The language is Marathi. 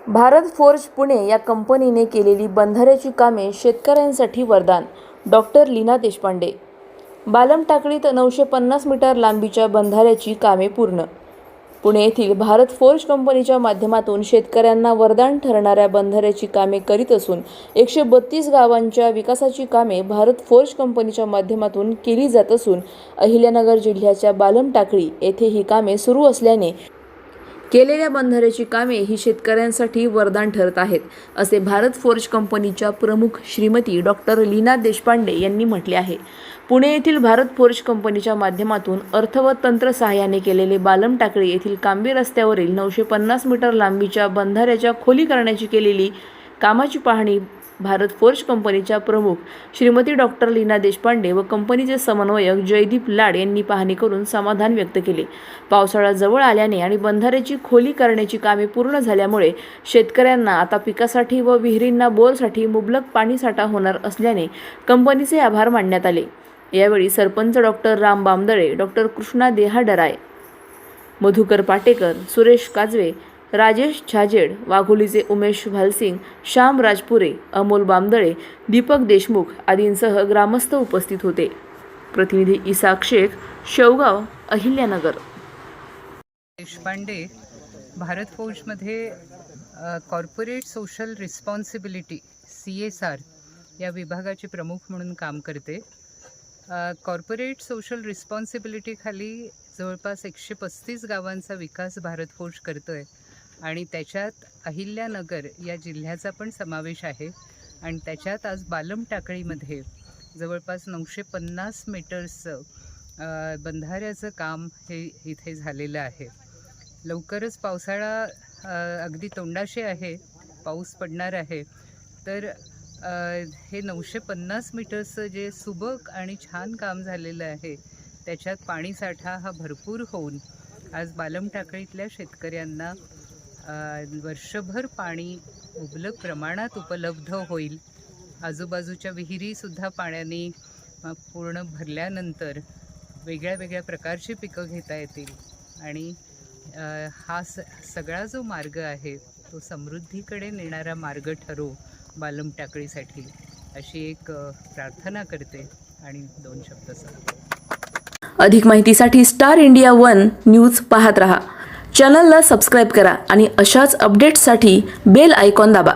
भारत फोर्ज पुणे या कंपनीने केलेली बंधाऱ्याची कामे शेतकऱ्यांसाठी वरदान. डॉक्टर लीना देशपांडे. बालम टाकळीत 950 मीटर लांबीच्या बंधाऱ्याची कामे पूर्ण. पुणे येथील भारत फोर्ज कंपनीच्या माध्यमातून शेतकऱ्यांना वरदान ठरणाऱ्या बंधाऱ्याची कामे करीत असून 132 गावांच्या विकासाची कामे भारत फोर्ज कंपनीच्या माध्यमातून केली जात असून अहिल्यानगर जिल्ह्याच्या बालम टाकळी येथे ही कामे सुरू असल्याने केलेल्या बंधाऱ्याची कामे ही शेतकऱ्यांसाठी वरदान ठरत आहेत, असे भारत फोर्ज कंपनीच्या प्रमुख श्रीमती डॉक्टर लीना देशपांडे यांनी म्हटले आहे. पुणे येथील भारत फोर्ज कंपनीच्या माध्यमातून अर्थ व तंत्र सहाय्याने केलेले बालम टाकळी येथील कांबी रस्त्यावरील 950 मीटर लांबीच्या बंधाऱ्याच्या खोलीकरणाची केलेली कामाची पाहणी भारत फोर्ज कंपनीच्या प्रमुख श्रीमती डॉक्टर लीना देशपांडे व कंपनीचे समन्वयक जयदीप लाड यांनी पाहणी करून समाधान व्यक्त केले. पावसाळा जवळ आल्याने आणि बंधाऱ्याची खोली करण्याची कामे पूर्ण झाल्यामुळे शेतकऱ्यांना आता पिकासाठी व विहिरींना बोरसाठी मुबलक पाणीसाठा होणार असल्याने कंपनीचे आभार मानण्यात आले. यावेळी सरपंच डॉक्टर राम बामदळे, डॉक्टर कृष्णा देहाडराय, मधुकर पाटेकर, सुरेश काजवे, राजेश झाजेड, वाघोलीचे उमेश भालसिंग, श्याम राजपुरे, अमोल बामदळे, दीपक देशमुख आदींसह ग्रामस्थ उपस्थित होते. प्रतिनिधी इसाक शेख, शेवगाव, अहिल्यानगर. देशपांडे भारत फोर्जमध्ये कॉर्पोरेट सोशल रिस्पॉन्सिबिलिटी CSR या विभागाचे प्रमुख म्हणून काम करते. कॉर्पोरेट सोशल रिस्पॉन्सिबिलिटीखाली जवळपास 135 गावांचा विकास भारत फोर्ज करतो आहे आणि त्याच्यात अहिल्यानगर या जिल्ह्याचा पण समावेश आहे आणि त्याच्यात आज बालम टाकळीमध्ये जवळपास 950 मीटर्सचं बंधाऱ्याचं काम हे इथे झालेलं आहे. लवकरच पावसाळा अगदी तोंडाशी आहे, पाऊस पडणार आहे, तर हे 950 मीटर्सचं जे सुबक आणि छान काम झालेलं आहे त्याच्यात पाणीसाठा हा भरपूर होऊन आज बालम टाकळीतल्या शेतकऱ्यांना वर्षभर पाणी मुबलक प्रमाणात उपलब्ध होईल. आजूबाजूच्या विहिरीसुद्धा पाण्याने पूर्ण भरल्यानंतर वेगळ्या वेगळ्या प्रकारची पिकं घेता येतील आणि हा सगळा जो मार्ग आहे तो समृद्धीकडे नेणारा मार्ग ठरो बालम टाकळीसाठी, अशी एक प्रार्थना करते आणि 2 शब्द सांगते. अधिक माहितीसाठी स्टार इंडिया 1 न्यूज पाहत रहा. चॅनलला सबस्क्राईब करा आणि अशाच अपडेट्ससाठी बेल आयकॉन दाबा.